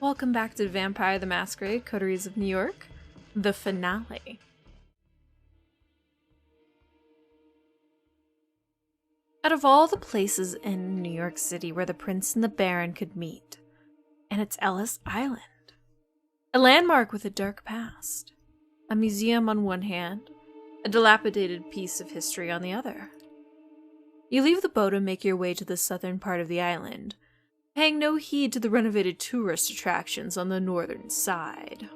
Welcome back to Vampire the Masquerade, Coteries of New York, the finale. Out of all the places in New York City where the Prince and the Baron could meet, and it's Ellis Island. A landmark with a dark past. A museum on one hand, a dilapidated piece of history on the other. You leave the boat and make your way to the southern part of the island, paying no heed to the renovated tourist attractions on the northern side.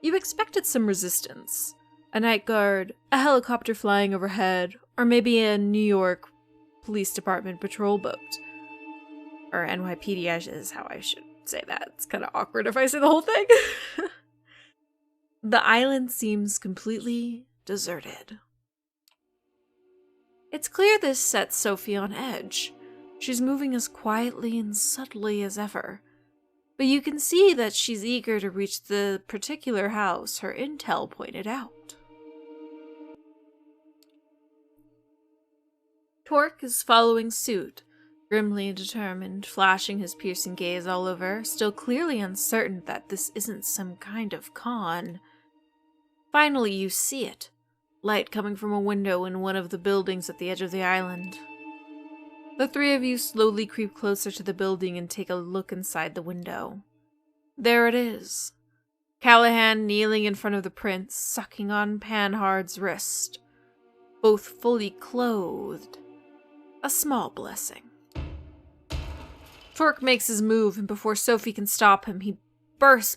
You expected some resistance. A night guard, a helicopter flying overhead, or maybe a New York Police Department patrol boat. Or NYPD is how I should say that. It's kind of awkward if I say the whole thing. The island seems completely deserted. It's clear this sets Sophie on edge. She's moving as quietly and subtly as ever, but you can see that she's eager to reach the particular house her intel pointed out. Torque is following suit, grimly determined, flashing his piercing gaze all over, still clearly uncertain that this isn't some kind of con. Finally, you see it. Light coming from a window in one of the buildings at the edge of the island. The three of you slowly creep closer to the building and take a look inside the window. There it is. Callahan kneeling in front of the prince, sucking on Panhard's wrist. Both fully clothed. A small blessing. Torque makes his move, and before Sophie can stop him, he busts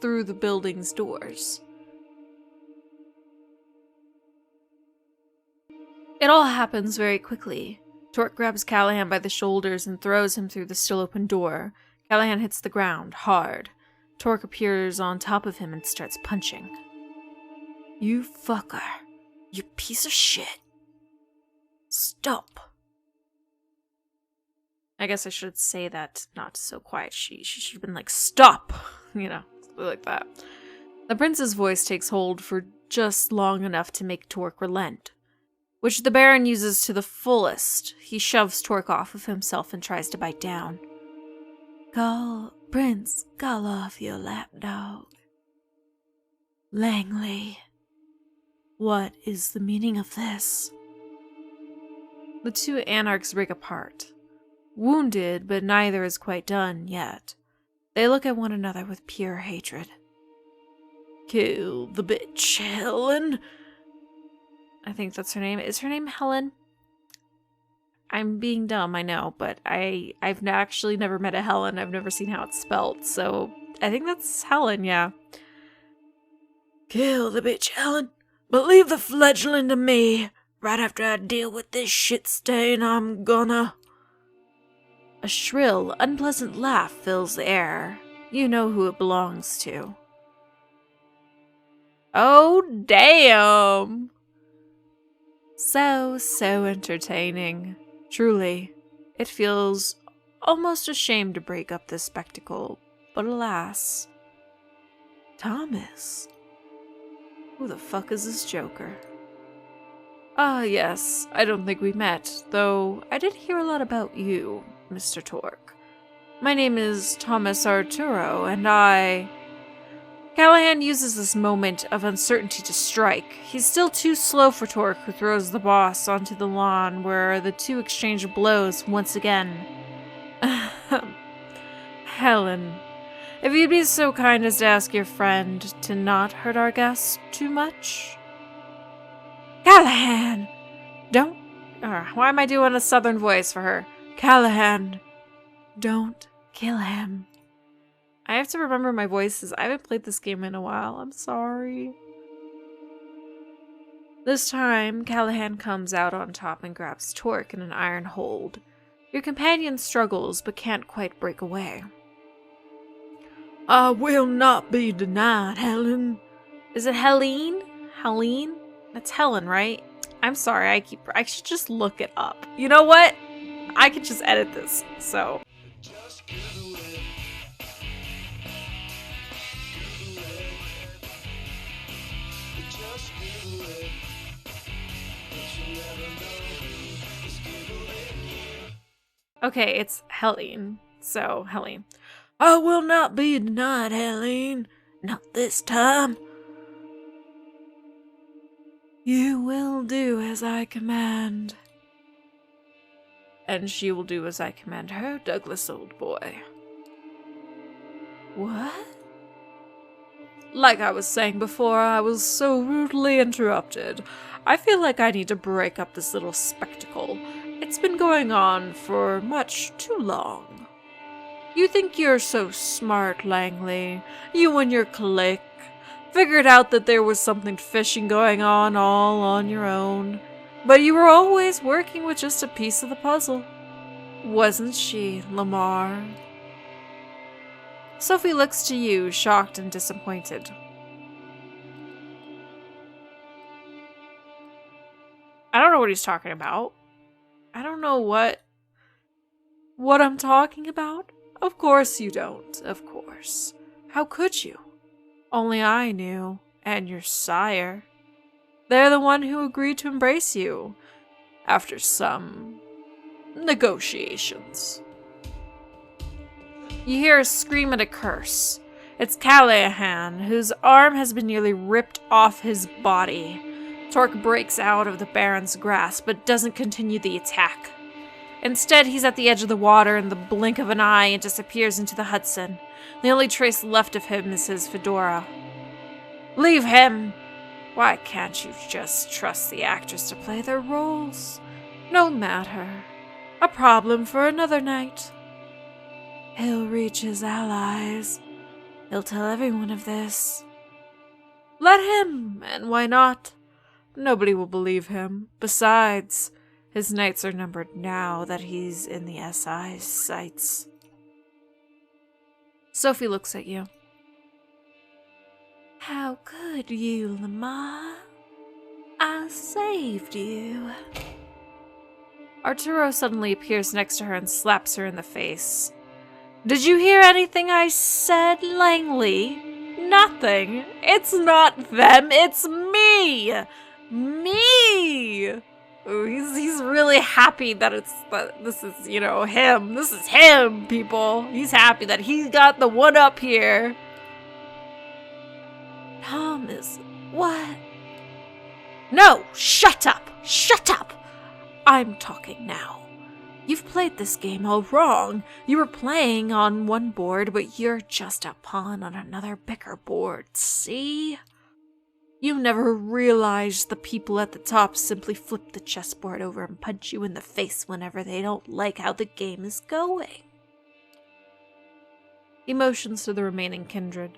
through the building's doors. It all happens very quickly. Torque grabs Callahan by the shoulders and throws him through the still open door. Callahan hits the ground, hard. Torque appears on top of him and starts punching. You fucker. You piece of shit. Stop. I guess I should say that not so quiet. She should have been like, stop! You know, something like that. The prince's voice takes hold for just long enough to make Torque relent, which the Baron uses to the fullest. He shoves Torque off of himself and tries to bite down. Prince, call off your lapdog. Langley, what is the meaning of this? The two anarchs break apart. Wounded, but neither is quite done yet. They look at one another with pure hatred. Kill the bitch, Helen. I think that's her name. Is her name Helen? I'm being dumb, I know, but I've actually never met a Helen. I've never seen how it's spelled, so I think that's Helen, yeah. Kill the bitch, Helen, but leave the fledgling to me. Right after I deal with this shit stain, I'm gonna... A shrill, unpleasant laugh fills the air. You know who it belongs to. Oh, damn! So entertaining. Truly, it feels almost a shame to break up this spectacle, but alas. Thomas. Who the fuck is this joker? Ah, yes, I don't think we met, though I did hear a lot about you, Mr. Torque. My name is Thomas Arturo, and I... Callahan uses this moment of uncertainty to strike. He's still too slow for Torque, who throws the boss onto the lawn, where the two exchange blows once again. Helen, if you'd be so kind as to ask your friend to not hurt our guest too much? Callahan! Don't... why am I doing a southern voice for her? Callahan, don't kill him. I have to remember my voices. I haven't played this game in a while. I'm sorry. This time, Callahan comes out on top and grabs Torque in an iron hold. Your companion struggles, but can't quite break away. I will not be denied, Helen. Is it Helene? Helene? That's Helen, right? I'm sorry, I should just look it up. You know what? I could just edit this, so... Okay, it's Helene. So, Helene. I will not be denied, Helene. Not this time. You will do as I command. And she will do as I command her, Douglas, old boy. What? Like I was saying before, I was so rudely interrupted. I feel like I need to break up this little spectacle. It's been going on for much too long. You think you're so smart, Langley. You and your clique figured out that there was something fishy going on all on your own. But you were always working with just a piece of the puzzle. Wasn't she, Lamar? Sophie looks to you, shocked and disappointed. I don't know what he's talking about. I don't know what I'm talking about. Of course you don't, of course. How could you? Only I knew, and your sire. They're the one who agreed to embrace you, after some negotiations. You hear a scream and a curse. It's Callahan, whose arm has been nearly ripped off his body. Torque breaks out of the Baron's grasp, but doesn't continue the attack. Instead, he's at the edge of the water in the blink of an eye and disappears into the Hudson. The only trace left of him is his fedora. Leave him! Why can't you just trust the actors to play their roles? No matter. A problem for another night. He'll reach his allies. He'll tell everyone of this. Let him, and why not? Nobody will believe him. Besides, his nights are numbered now that he's in the SI's sights. Sophie looks at you. How could you, Lamar? I saved you. Arturo suddenly appears next to her and slaps her in the face. Did you hear anything I said, Langley? Nothing. It's not them, it's me! Me! Ooh, he's really happy that this is, him. This is him, people. He's happy that he got the one up here. Thomas, what? No, shut up! Shut up! I'm talking now. You've played this game all wrong. You were playing on one board, but you're just a pawn on another bigger board, see? You never realized the people at the top simply flip the chessboard over and punch you in the face whenever they don't like how the game is going. He motions to the remaining kindred.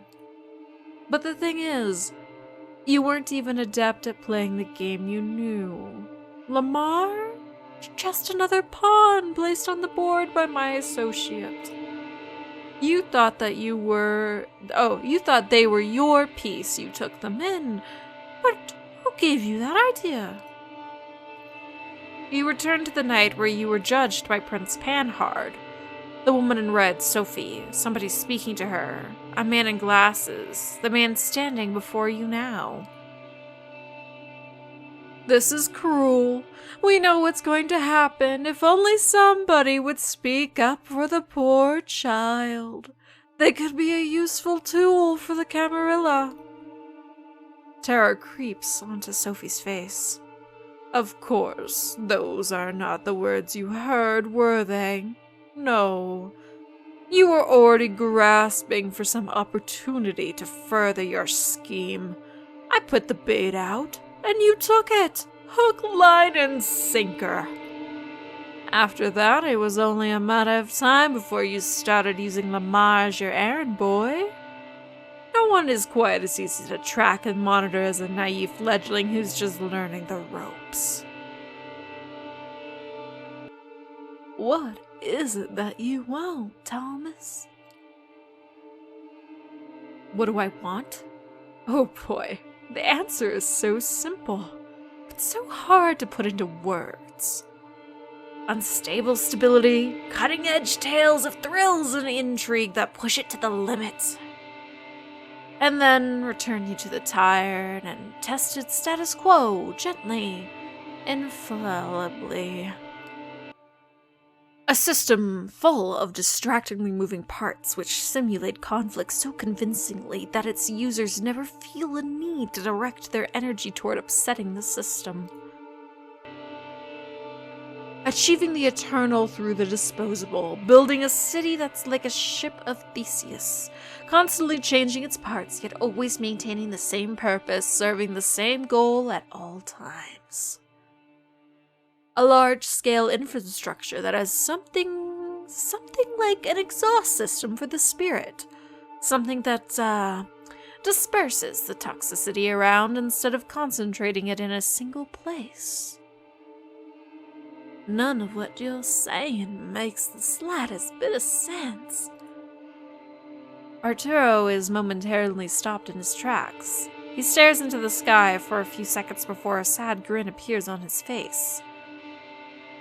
But the thing is, you weren't even adept at playing the game you knew. Lamar? Just another pawn placed on the board by my associate. You thought that you thought they were your piece. You took them in. But who gave you that idea? You returned to the night where you were judged by Prince Panhard. The woman in red, Sophie, somebody speaking to her, a man in glasses, the man standing before you now. This is cruel. We know what's going to happen. If only somebody would speak up for the poor child. They could be a useful tool for the Camarilla. Terror creeps onto Sophie's face. Of course, those are not the words you heard, were they? No. You were already grasping for some opportunity to further your scheme. I put the bait out, and you took it. Hook, line, and sinker. After that, it was only a matter of time before you started using Lamar as your errand boy. No one is quite as easy to track and monitor as a naive fledgling who's just learning the ropes. What is it that you want, Thomas? What do I want? Oh boy, the answer is so simple. It's so hard to put into words. Unstable stability, cutting-edge tales of thrills and intrigue that push it to the limit. And then return you to the tired and tested status quo, gently, infallibly. A system full of distractingly moving parts which simulate conflict so convincingly that its users never feel a need to direct their energy toward upsetting the system. Achieving the eternal through the disposable, building a city that's like a ship of Theseus, constantly changing its parts yet always maintaining the same purpose, serving the same goal at all times. A large-scale infrastructure that has something like an exhaust system for the spirit. Something that, disperses the toxicity around instead of concentrating it in a single place. None of what you're saying makes the slightest bit of sense. Arturo is momentarily stopped in his tracks. He stares into the sky for a few seconds before a sad grin appears on his face.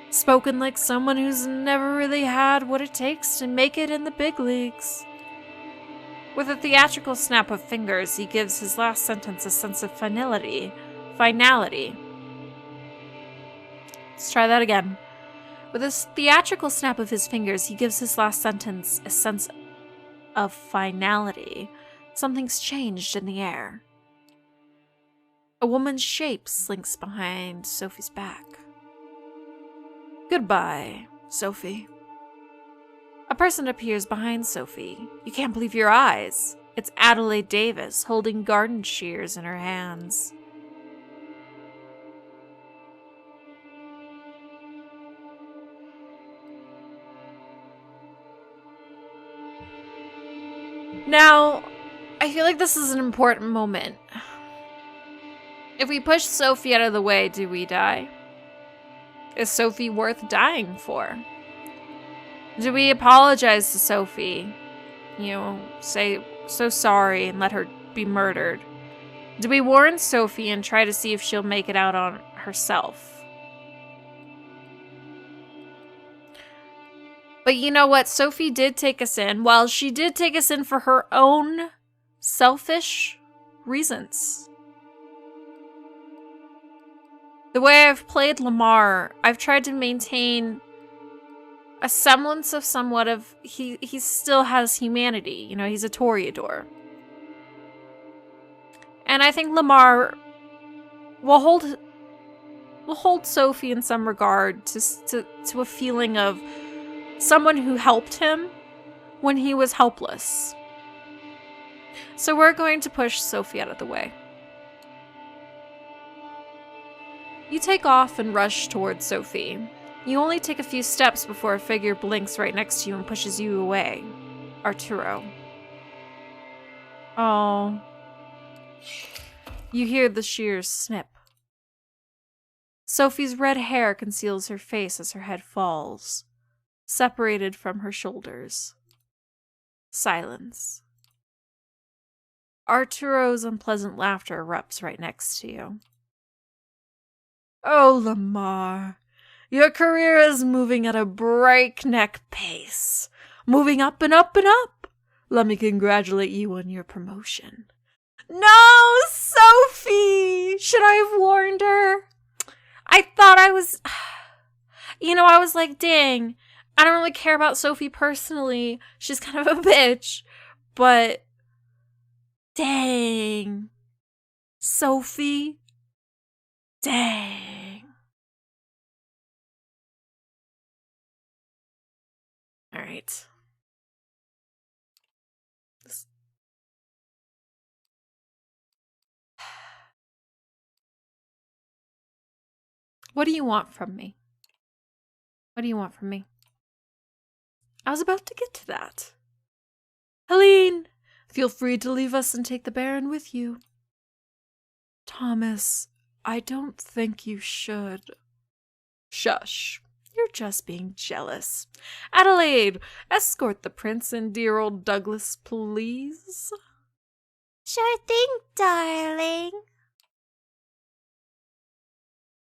Spoken like someone who's never really had what it takes to make it in the big leagues. With a theatrical snap of fingers, he gives his last sentence a sense of finality. Let's try that again. With a theatrical snap of his fingers, he gives his last sentence a sense of finality. Something's changed in the air. A woman's shape slinks behind Sophie's back. Goodbye, Sophie. A person appears behind Sophie. You can't believe your eyes. It's Adelaide Davis, holding garden shears in her hands. Now, I feel like this is an important moment. If we push Sophie out of the way, do we die? Is Sophie worth dying for? Do we apologize to Sophie? Say so sorry and let her be murdered? Do we warn Sophie and try to see if she'll make it out on herself? But you know what? Sophie did take us in. Well, she did take us in for her own selfish reasons. The way I've played Lamar, I've tried to maintain a semblance of somewhat of... He still has humanity. He's a Toreador. And I think Lamar will hold Sophie in some regard to a feeling of someone who helped him when he was helpless. So we're going to push Sophie out of the way. You take off and rush towards Sophie. You only take a few steps before a figure blinks right next to you and pushes you away. Arturo. Oh. You hear the shears snip. Sophie's red hair conceals her face as her head falls, separated from her shoulders. Silence. Arturo's unpleasant laughter erupts right next to you. Oh, Lamar, your career is moving at a breakneck pace. Moving up and up and up. Let me congratulate you on your promotion. No, Sophie! Should I have warned her? I thought I was... I was like, dang, I don't really care about Sophie personally. She's kind of a bitch. But... dang. Sophie... dang. Alright. What do you want from me? What do you want from me? I was about to get to that. Helene, feel free to leave us and take the Baron with you. Thomas, I don't think you should. Shush. You're just being jealous. Adelaide, escort the prince and dear old Douglas, please. Sure thing, darling.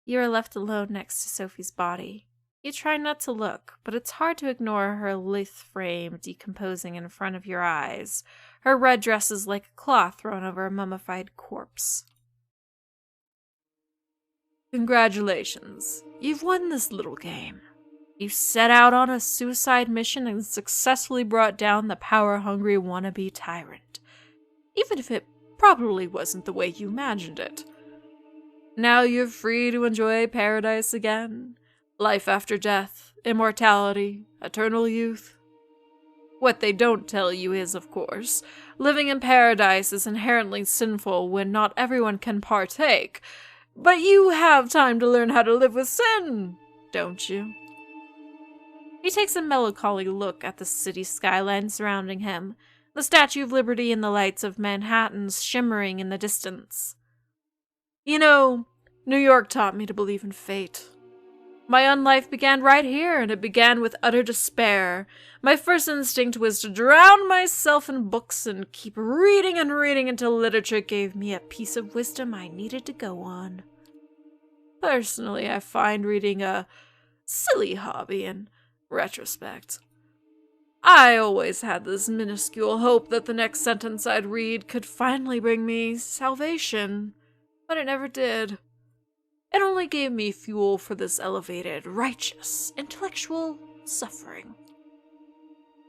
You are left alone next to Sophie's body. You try not to look, but it's hard to ignore her lithe frame decomposing in front of your eyes. Her red dress is like a cloth thrown over a mummified corpse. Congratulations. You've won this little game. You set out on a suicide mission and successfully brought down the power-hungry wannabe tyrant, even if it probably wasn't the way you imagined it. Now you're free to enjoy paradise again, life after death, immortality, eternal youth. What they don't tell you is, of course, living in paradise is inherently sinful when not everyone can partake, but you have time to learn how to live with sin, don't you? He takes a melancholy look at the city skyline surrounding him, the Statue of Liberty and the lights of Manhattan shimmering in the distance. You know, New York taught me to believe in fate. My own life began right here, and it began with utter despair. My first instinct was to drown myself in books and keep reading and reading until literature gave me a piece of wisdom I needed to go on. Personally, I find reading a silly hobby in retrospect. I always had this minuscule hope that the next sentence I'd read could finally bring me salvation, but it never did. It only gave me fuel for this elevated, righteous, intellectual suffering.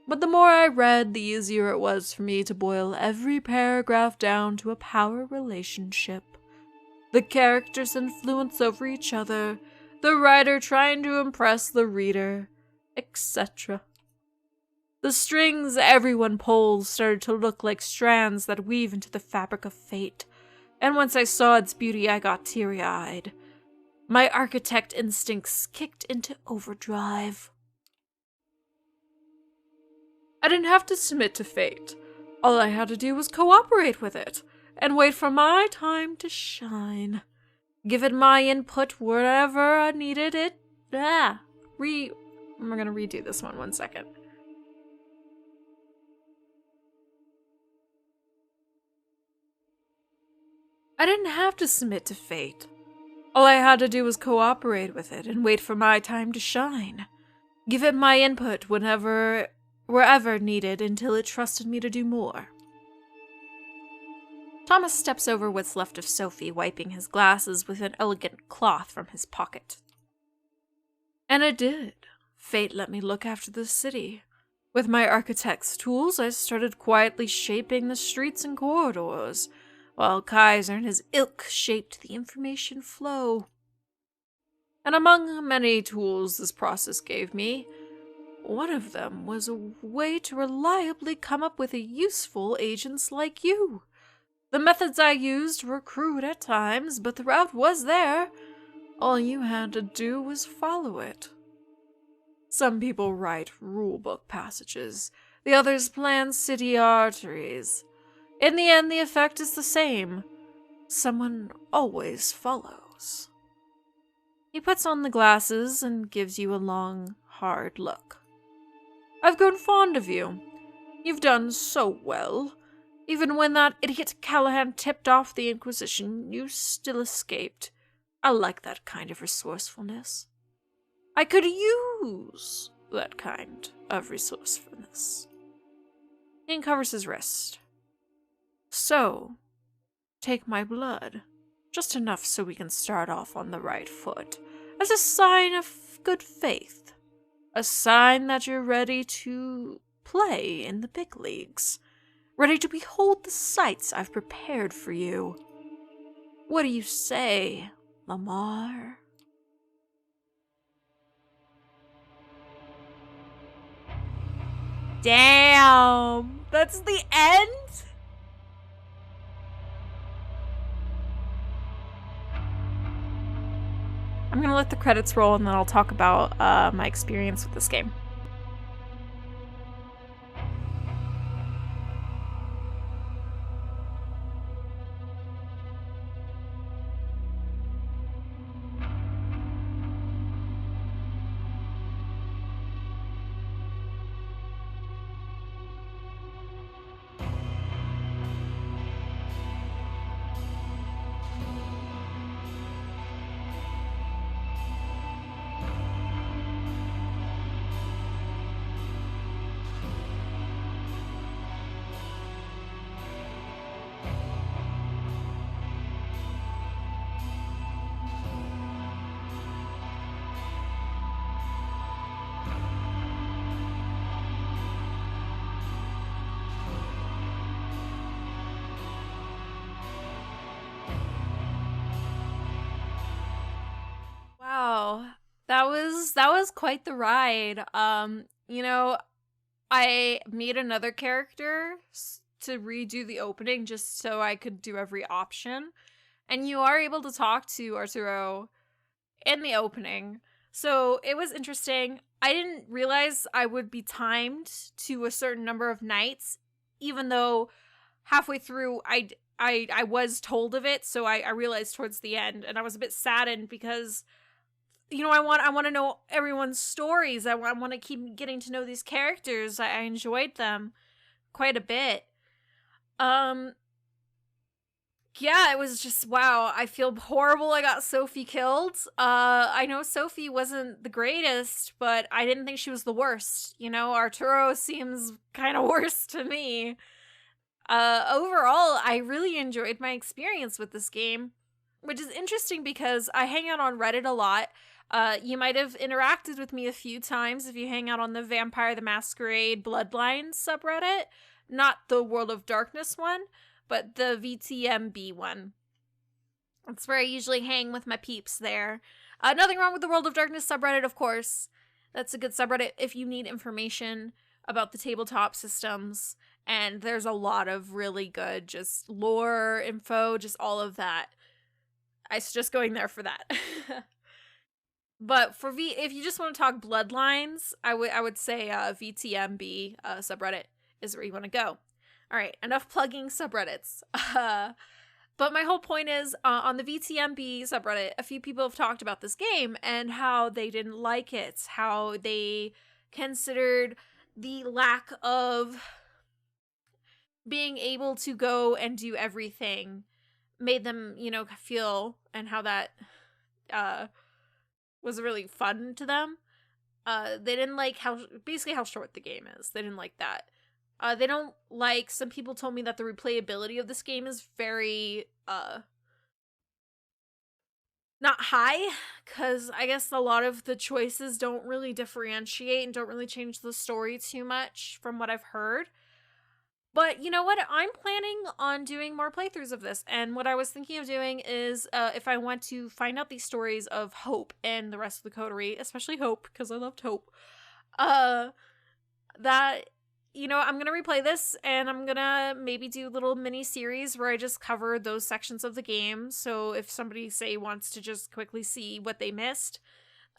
But the more I read, the easier it was for me to boil every paragraph down to a power relationship. The characters' influence over each other, the writer trying to impress the reader, etc. The strings everyone pulls started to look like strands that weave into the fabric of fate, and once I saw its beauty, I got teary-eyed. My architect instincts kicked into overdrive. I didn't have to submit to fate. All I had to do was cooperate with it, and wait for my time to shine. Give it my input wherever I needed it. We're gonna redo this one second. I didn't have to submit to fate. All I had to do was cooperate with it and wait for my time to shine. Give it my input wherever needed until it trusted me to do more. Thomas steps over what's left of Sophie, wiping his glasses with an elegant cloth from his pocket. And it did. Fate let me look after the city. With my architect's tools, I started quietly shaping the streets and corridors, while Kaiser and his ilk shaped the information flow. And among many tools this process gave me, one of them was a way to reliably come up with useful agents like you. The methods I used were crude at times, but the route was there. All you had to do was follow it. Some people write rulebook passages, the others plan city arteries. In the end, the effect is the same. Someone always follows. He puts on the glasses and gives you a long, hard look. I've grown fond of you. You've done so well. Even when that idiot Callahan tipped off the Inquisition, you still escaped. I like that kind of resourcefulness. I could use that kind of resourcefulness. He uncovers his wrist. So, take my blood. Just enough so we can start off on the right foot. As a sign of good faith. A sign that you're ready to play in the big leagues. Ready to behold the sights I've prepared for you. What do you say, Lamar? Damn! That's the end? I'm gonna let the credits roll and then I'll talk about my experience with this game. was quite the ride. You know, I made another character to redo the opening just so I could do every option. And you are able to talk to Arturo in the opening. So it was interesting. I didn't realize I would be timed to a certain number of nights, even though halfway through I was told of it, so I realized towards the end, and I was a bit saddened because, you know, I want to know everyone's stories. I want to keep getting to know these characters. I enjoyed them quite a bit. Yeah, it was just, wow, I feel horrible I got Sophie killed. I know Sophie wasn't the greatest, but I didn't think she was the worst. You know, Arturo seems kind of worse to me. Overall, I really enjoyed my experience with this game, which is interesting because I hang out on Reddit a lot. You might have interacted with me a few times if you hang out on the Vampire the Masquerade Bloodlines subreddit. Not the World of Darkness one, but the VTMB one. That's where I usually hang with my peeps there. Nothing wrong with the World of Darkness subreddit, of course. That's a good subreddit if you need information about the tabletop systems. And there's a lot of really good just lore info, just all of that. I suggest going there for that. But for if you just want to talk bloodlines, I would say VTMB subreddit is where you want to go. All right, enough plugging subreddits. But my whole point is, on the VTMB subreddit, a few people have talked about this game and how they didn't like it, how they considered the lack of being able to go and do everything made them, you know, feel, and how that was really fun to them. They didn't like how short the game is. They didn't like that. They don't like, some people told me that the replayability of this game is very, not high, because I guess a lot of the choices don't really differentiate and don't really change the story too much from what I've heard. But you know what? I'm planning on doing more playthroughs of this, and what I was thinking of doing is, if I want to find out these stories of Hope and the rest of the Coterie, especially Hope, because I loved Hope, that, you know, I'm gonna replay this, and I'm gonna maybe do little mini-series where I just cover those sections of the game, so if somebody, say, wants to just quickly see what they missed,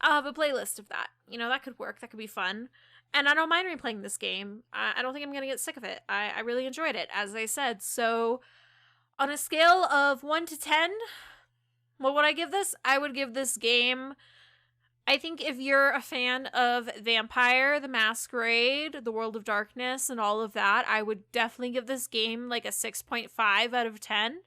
I'll have a playlist of that. You know, that could work, that could be fun. And I don't mind replaying this game. I don't think I'm going to get sick of it. I really enjoyed it, as I said. So, on a scale of 1 to 10, what would I give this? I would give this game, I think if you're a fan of Vampire, the Masquerade, the World of Darkness, and all of that, I would definitely give this game like a 6.5 out of 10.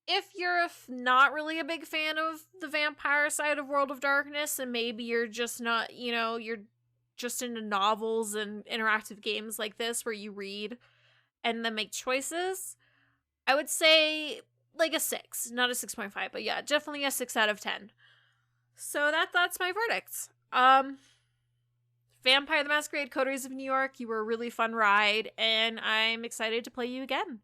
If you're not really a big fan of the vampire side of World of Darkness, and maybe you're just not, you know, you're just into novels and interactive games like this where you read and then make choices, I would say like a 6, not a 6.5, but yeah, definitely a 6 out of 10. So that's my verdict. Vampire the Masquerade Coteries of New York, you were a really fun ride, and I'm excited to play you again.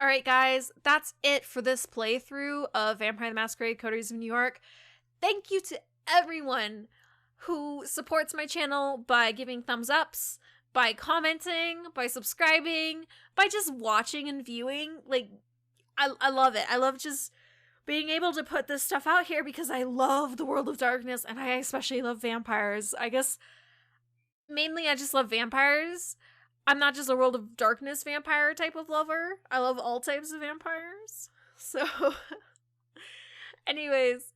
Alright guys, that's it for this playthrough of Vampire the Masquerade Coteries of New York. Thank you to everyone who supports my channel by giving thumbs ups, by commenting, by subscribing, by just watching and viewing. Like, I love it. I love just being able to put this stuff out here because I love the World of Darkness, and I especially love vampires. I guess, mainly I just love vampires. I'm not just a World of Darkness vampire type of lover. I love all types of vampires. So, anyways,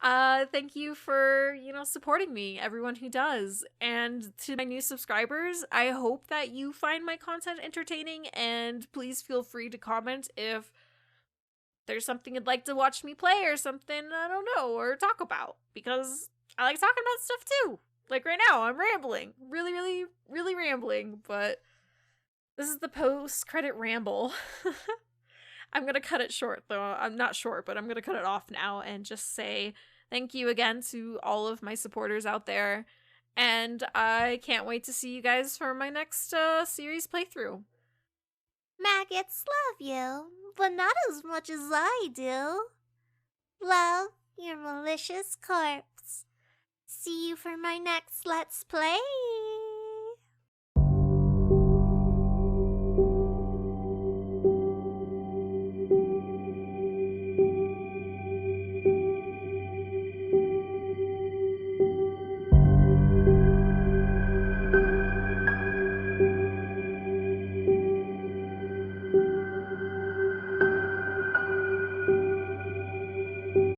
thank you for, you know, supporting me, everyone who does. And to my new subscribers, I hope that you find my content entertaining, and please feel free to comment if there's something you'd like to watch me play or something, I don't know, or talk about, because I like talking about stuff too. Like right now, I'm rambling. Really rambling, but this is the post-credit ramble. I'm gonna cut it short, though. I'm not short, but I'm gonna cut it off now and just say thank you again to all of my supporters out there, and I can't wait to see you guys for my next series playthrough. Maggots love you, but not as much as I do. Love, your malicious corpse. See you for my next Let's Play.